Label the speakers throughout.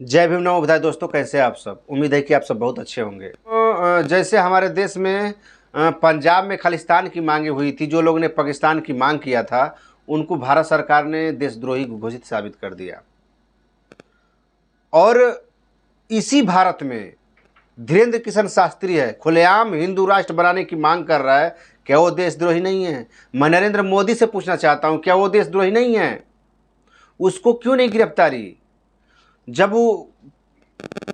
Speaker 1: जय भीम नमो बधाई। दोस्तों, कैसे हैं आप सब? उम्मीद है कि आप सब बहुत अच्छे होंगे। तो जैसे हमारे देश में पंजाब में खालिस्तान की मांगे हुई थी, जो लोगों ने पाकिस्तान की मांग किया था उनको भारत सरकार ने देशद्रोही घोषित साबित कर दिया। और इसी भारत में धीरेन्द्र किशन शास्त्री है, खुलेआम हिंदू राष्ट्र बनाने की मांग कर रहा है। क्या वो देशद्रोही नहीं है? मैं नरेंद्र मोदी से पूछना चाहता हूं, क्या वो देशद्रोही नहीं है? उसको क्यों नहीं गिरफ्तारी? जब वो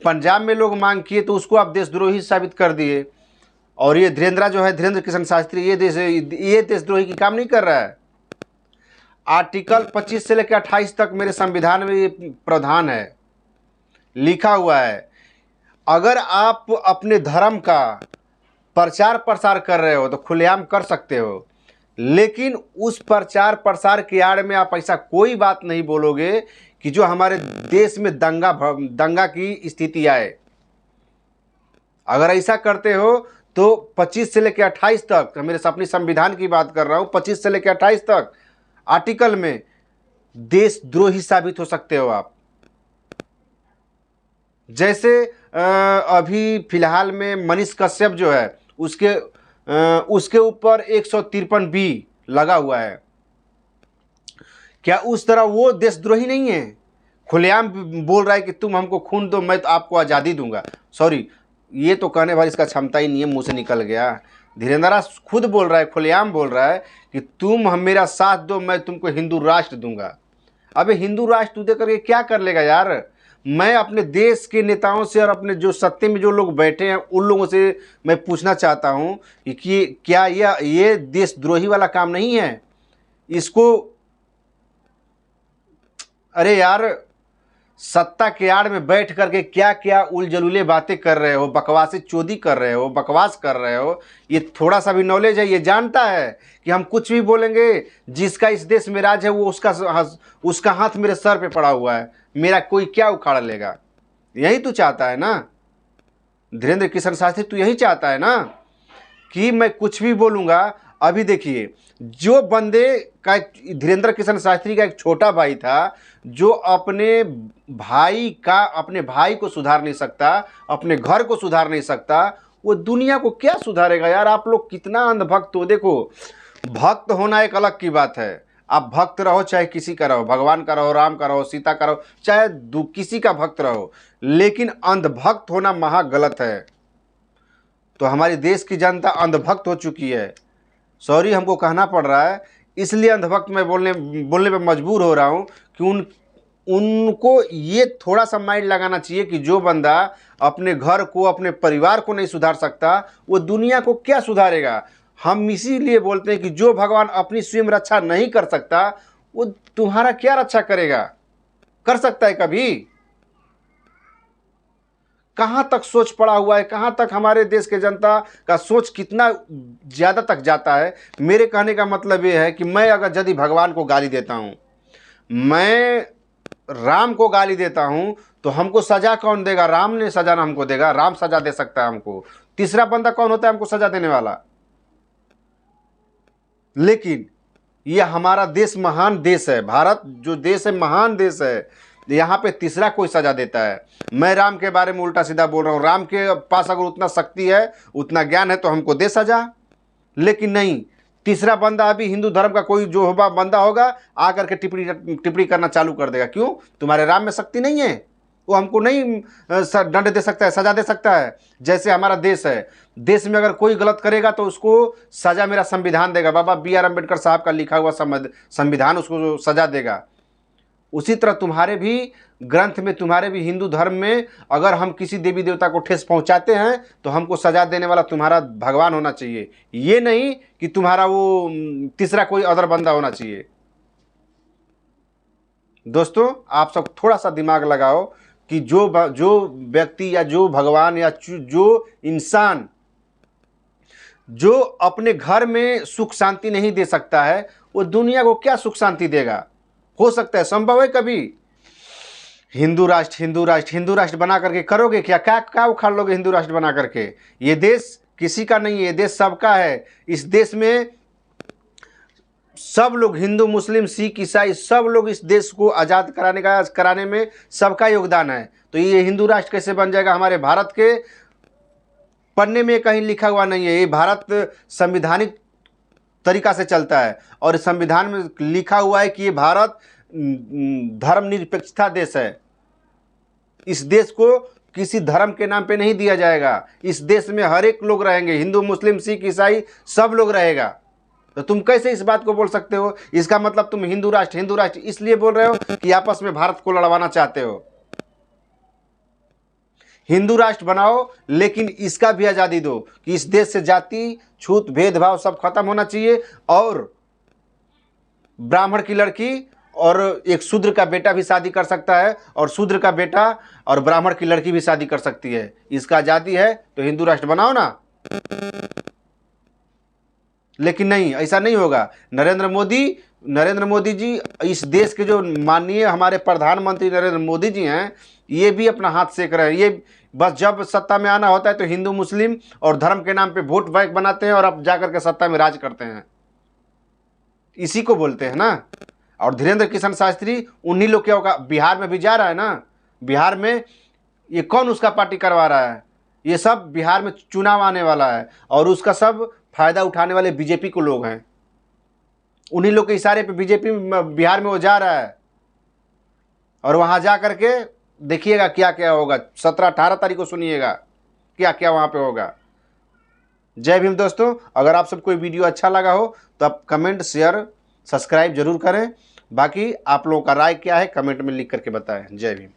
Speaker 1: पंजाब में लोग मांग किए तो उसको आप देशद्रोही साबित कर दिए। और ये धीरेन्द्र जो है, धीरेन्द्र किशन शास्त्री, ये देशद्रोही की काम नहीं कर रहा है। आर्टिकल 25 से लेकर 28 तक मेरे संविधान में ये प्रावधान है, लिखा हुआ है। अगर आप अपने धर्म का प्रचार प्रसार कर रहे हो तो खुलेआम कर सकते हो, लेकिन उस प्रचार प्रसार की आड़ में आप ऐसा कोई बात नहीं बोलोगे कि जो हमारे देश में दंगा की स्थिति आए। अगर ऐसा करते हो तो 25 से लेकर 28 तक, मेरे अपनी संविधान की बात कर रहा हूं, 25 से लेकर 28 तक आर्टिकल में देशद्रोही साबित हो सकते हो आप। जैसे अभी फिलहाल में मनीष कश्यप जो है, उसके ऊपर 153 बी लगा हुआ है। क्या उस तरह वो देशद्रोही नहीं है? खुलेआम बोल रहा है कि तुम हमको खून दो, मैं तो आपको आज़ादी दूंगा। सॉरी, ये तो कहने वाली इसका क्षमता ही नहीं है, मुंह से निकल गया। धीरेन्द्र खुद बोल रहा है, खुलेआम बोल रहा है कि तुम हम मेरा साथ दो, मैं तुमको हिंदू राष्ट्र दूंगा। अबे हिंदू राष्ट्र तू दे करके क्या कर लेगा यार? मैं अपने देश के नेताओं से और अपने जो सत्ते में जो लोग बैठे हैं उन लोगों से मैं पूछना चाहता हूं कि क्या ये देशद्रोही वाला काम नहीं है? इसको, अरे यार, सत्ता के आड़ में बैठ करके क्या क्या उलझुले बातें कर रहे हो, बकवासी चोदी कर रहे हो, बकवास कर रहे हो। ये थोड़ा सा भी नॉलेज है? ये जानता है कि हम कुछ भी बोलेंगे, जिसका इस देश में राज है वो उसका हाथ मेरे सर पे पड़ा हुआ है, मेरा कोई क्या उखाड़ लेगा? यही तू चाहता है ना धीरेन्द्र किशन शास्त्री? तू यही चाहता है ना कि मैं कुछ भी बोलूँगा? अभी देखिए, जो बंदे का, धीरेन्द्र किशन शास्त्री का एक छोटा भाई था जो अपने भाई को सुधार नहीं सकता, अपने घर को सुधार नहीं सकता, वो दुनिया को क्या सुधारेगा यार? आप लोग कितना अंधभक्त हो। देखो, भक्त होना एक अलग की बात है। आप भक्त रहो, चाहे किसी का रहो, भगवान का रहो, राम का रहो, सीता का रहो, चाहे किसी का भक्त रहो, लेकिन अंधभक्त होना महा गलत है। तो हमारी देश की जनता अंधभक्त हो चुकी है। सॉरी, हमको कहना पड़ रहा है, इसलिए अंधभक्त मैं बोलने पे मजबूर हो रहा हूँ कि उनको ये थोड़ा सा माइंड लगाना चाहिए कि जो बंदा अपने घर को, अपने परिवार को नहीं सुधार सकता, वो दुनिया को क्या सुधारेगा? हम इसीलिए बोलते हैं कि जो भगवान अपनी स्वयं रक्षा नहीं कर सकता, वो तुम्हारा क्या रक्षा करेगा? कर सकता है कभी? कहाँ तक सोच पड़ा हुआ है, कहाँ तक हमारे देश के जनता का सोच कितना ज़्यादा तक जाता है? मेरे कहने का मतलब ये है कि मैं अगर यदि भगवान को गाली देता हूँ, मैं राम को गाली देता हूँ, तो हमको सज़ा कौन देगा? राम ने सज़ा ना हमको देगा, राम सज़ा दे सकता है हमको। तीसरा बंदा कौन होता है हमको सज़ा देने वाला? लेकिन ये हमारा देश महान देश है, भारत जो देश है महान देश है, यहाँ पे तीसरा कोई सजा देता है। मैं राम के बारे में उल्टा सीधा बोल रहा हूँ, राम के पास अगर उतना शक्ति है, उतना ज्ञान है, तो हमको दे सजा। लेकिन नहीं, तीसरा बंदा अभी हिंदू धर्म का कोई जो होगा बंदा होगा, आकर के टिप्पणी करना चालू कर देगा। क्यों? तुम्हारे राम में शक्ति नहीं है, वो हमको नहीं दंड दे सकता है, सजा दे सकता है। जैसे हमारा देश है, देश में अगर कोई गलत करेगा तो उसको सजा मेरा संविधान देगा, बाबा BR अम्बेडकर साहब का लिखा हुआ संविधान उसको सजा देगा। उसी तरह तुम्हारे भी ग्रंथ में, तुम्हारे भी हिंदू धर्म में अगर हम किसी देवी देवता को ठेस पहुंचाते हैं तो हमको सजा देने वाला तुम्हारा भगवान होना चाहिए, ये नहीं कि तुम्हारा वो तीसरा कोई अदर बंदा होना चाहिए। दोस्तों, आप सब थोड़ा सा दिमाग लगाओ कि जो व्यक्ति या जो भगवान या जो इंसान जो अपने घर में सुख शांति नहीं दे सकता है, वो दुनिया को क्या सुख शांति देगा? हो सकता है, संभव है कभी? हिंदू राष्ट्र, हिंदू राष्ट्र, हिंदू राष्ट्र बना करके करोगे क्या? क्या क्या उखाड़ लोगे हिंदू राष्ट्र बना करके? ये देश किसी का नहीं है, ये देश सबका है। इस देश में सब लोग, हिंदू मुस्लिम सिख ईसाई, सब लोग इस देश को आज़ाद कराने में सबका योगदान है। तो ये हिंदू राष्ट्र कैसे बन जाएगा? हमारे भारत के पन्ने में कहीं लिखा हुआ नहीं है। ये भारत संविधानिक तरीका से चलता है और संविधान में लिखा हुआ है कि ये भारत धर्मनिरपेक्षता देश है। इस देश को किसी धर्म के नाम पे नहीं दिया जाएगा। इस देश में हर एक लोग रहेंगे, हिंदू मुस्लिम सिख ईसाई सब लोग रहेगा। तो तुम कैसे इस बात को बोल सकते हो? इसका मतलब तुम हिंदू राष्ट्र इसलिए बोल रहे हो कि आपस में भारत को लड़वाना चाहते हो। हिंदू राष्ट्र बनाओ, लेकिन इसका भी आज़ादी दो कि इस देश से जाति छूत भेदभाव सब खत्म होना चाहिए। और ब्राह्मण की लड़की और एक शूद्र का बेटा भी शादी कर सकता है, और शूद्र का बेटा और ब्राह्मण की लड़की भी शादी कर सकती है। इसका आज़ादी है तो हिंदू राष्ट्र बनाओ ना। लेकिन नहीं, ऐसा नहीं होगा। नरेंद्र मोदी जी, इस देश के जो माननीय हमारे प्रधानमंत्री नरेंद्र मोदी जी हैं, ये भी अपना हाथ सेक रहे हैं। ये बस जब सत्ता में आना होता है तो हिंदू मुस्लिम और धर्म के नाम पे वोट बैंक बनाते हैं और अब जाकर के सत्ता में राज करते हैं। इसी को बोलते हैं ना। और धीरेन्द्र किशन शास्त्री उन्हीं लोग क्या होगा, बिहार में भी जा रहा है ना। बिहार में ये कौन उसका पार्टी करवा रहा है? ये सब बिहार में चुनाव आने वाला है और उसका सब फायदा उठाने वाले बीजेपी को लोग हैं। उन्हीं लोग के इशारे पे बीजेपी बिहार में वो जा रहा है और वहां जा करके देखिएगा क्या क्या होगा। 17-18 तारीख को सुनिएगा क्या क्या वहां पे होगा। जय भीम दोस्तों। अगर आप सबको वीडियो अच्छा लगा हो तो आप कमेंट शेयर सब्सक्राइब जरूर करें। बाकी आप लोगों का राय क्या है कमेंट में लिख करके बताएं। जय भीम।